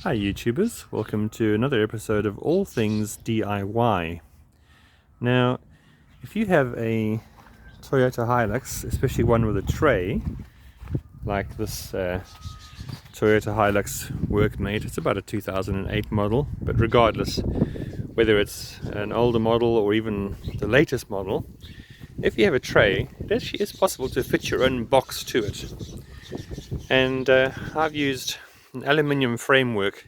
Hi YouTubers, welcome to another episode of All Things DIY. Now, if you have a Toyota Hilux, especially one with a tray, like this Toyota Hilux Workmate, it's about a 2008 model, but regardless, whether it's an older model or even the latest model, if you have a tray, it actually is possible to fit your own box to it. And I've used an aluminium framework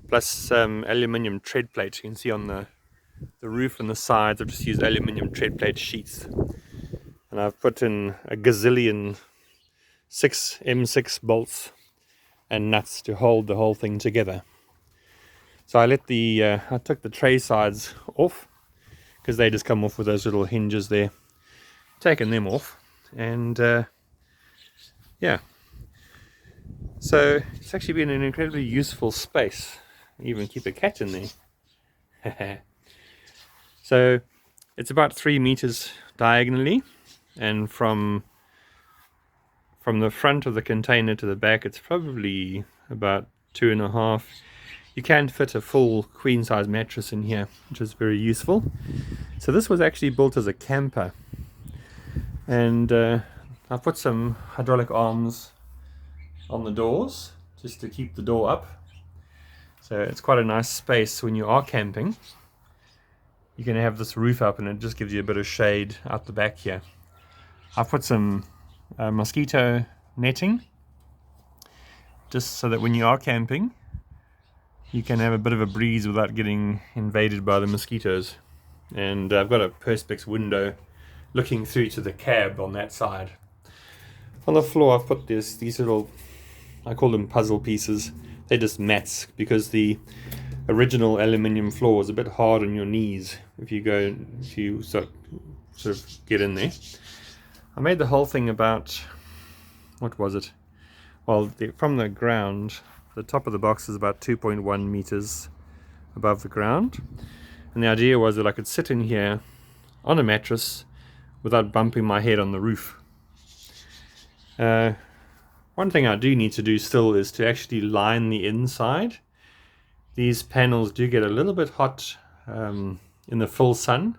plus some aluminium tread plate. You can see on the roof and the sides I've just used aluminium tread plate sheets, and I've put in a gazillion 6 M6 bolts and nuts to hold the whole thing together. So I took the tray sides off because they just come off with those little hinges there, taken them off, and yeah, so it's actually been an incredibly useful space. Even keep a cat in there. So it's about 3 meters diagonally, and from the front of the container to the back it's probably about 2.5. You can fit a full queen size mattress in here, which is very useful. So this was actually built as a camper, and I put some hydraulic arms on the doors just to keep the door up. So it's quite a nice space when you are camping. You can have this roof up and it just gives you a bit of shade out the back here. I've put some mosquito netting just so that when you are camping you can have a bit of a breeze without getting invaded by the mosquitoes. And I've got a perspex window looking through to the cab on that side. On the floor I've put these little, I call them puzzle pieces. They're just mats because the original aluminium floor was a bit hard on your knees if you sort of get in there. I made the whole thing about, what was it? Well, from the ground, the top of the box is about 2.1 meters above the ground, and the idea was that I could sit in here on a mattress without bumping my head on the roof. One thing I do need to do still is to actually line the inside. These panels do get a little bit hot in the full sun,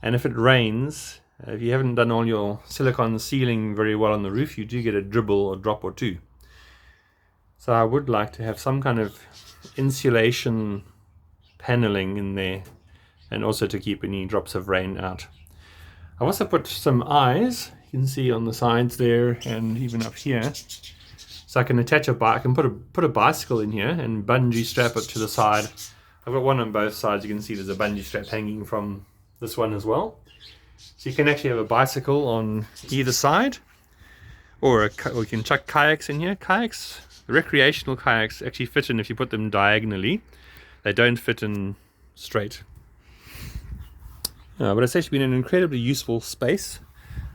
and if it rains, if you haven't done all your silicone sealing very well on the roof, you do get a dribble or drop or two. So I would like to have some kind of insulation paneling in there, and also to keep any drops of rain out. I've also put some eyes, you can see on the sides there and even up here, so I can attach I can put a bicycle in here and bungee strap it to the side. I've got one on both sides. You can see there's a bungee strap hanging from this one as well, so you can actually have a bicycle on either side, or you can chuck kayaks in here. Kayaks, recreational kayaks, actually fit in if you put them diagonally. They don't fit in straight. But it's actually been an incredibly useful space.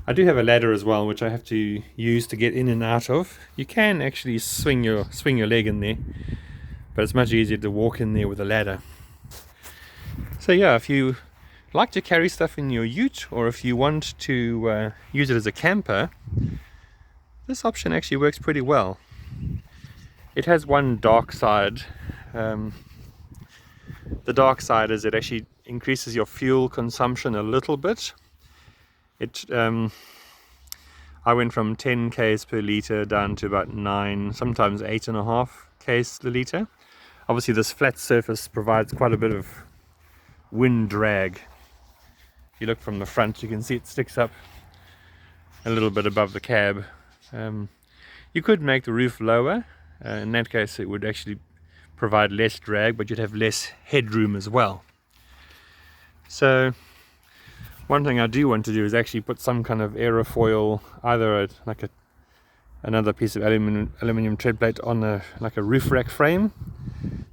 I do have a ladder as well, which I have to use to get in and out of. You can actually swing your leg in there, but it's much easier to walk in there with a ladder. So yeah, if you like to carry stuff in your ute, or if you want to use it as a camper, this option actually works pretty well. It has one dark side. The dark side is it actually increases your fuel consumption a little bit. I went from 10 k's per litre down to about 9, sometimes 8.5 k's per litre. Obviously this flat surface provides quite a bit of wind drag. If you look from the front, you can see it sticks up a little bit above the cab. You could make the roof lower. In that case it would actually provide less drag, but you'd have less headroom as well. So one thing I do want to do is actually put some kind of aerofoil, either another piece of aluminium tread plate on a roof rack frame,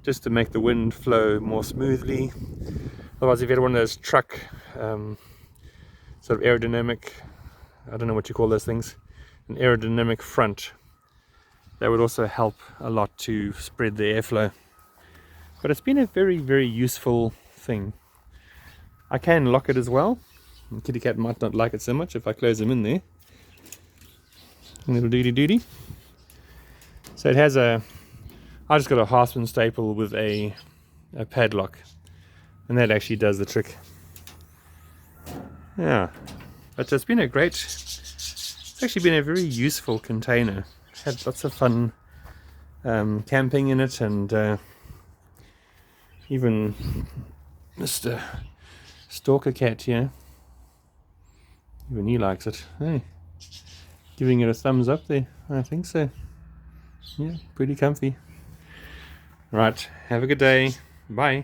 just to make the wind flow more smoothly. Otherwise, if you had one of those truck sort of aerodynamic, I don't know what you call those things, an aerodynamic front, that would also help a lot to spread the airflow. But it's been a very, very useful thing. I can lock it as well. The kitty cat might not like it so much if I close him in there. A little duty. So it has a I just got a Harsman staple with a padlock, and that actually does the trick. Yeah, but it's been a great, it's actually been a very useful container. Had lots of fun camping in it, and even Mr. Stalker Cat here, even he likes it. Hey, giving it a thumbs up there, I think so. Yeah, pretty comfy. Right, have a good day. Bye.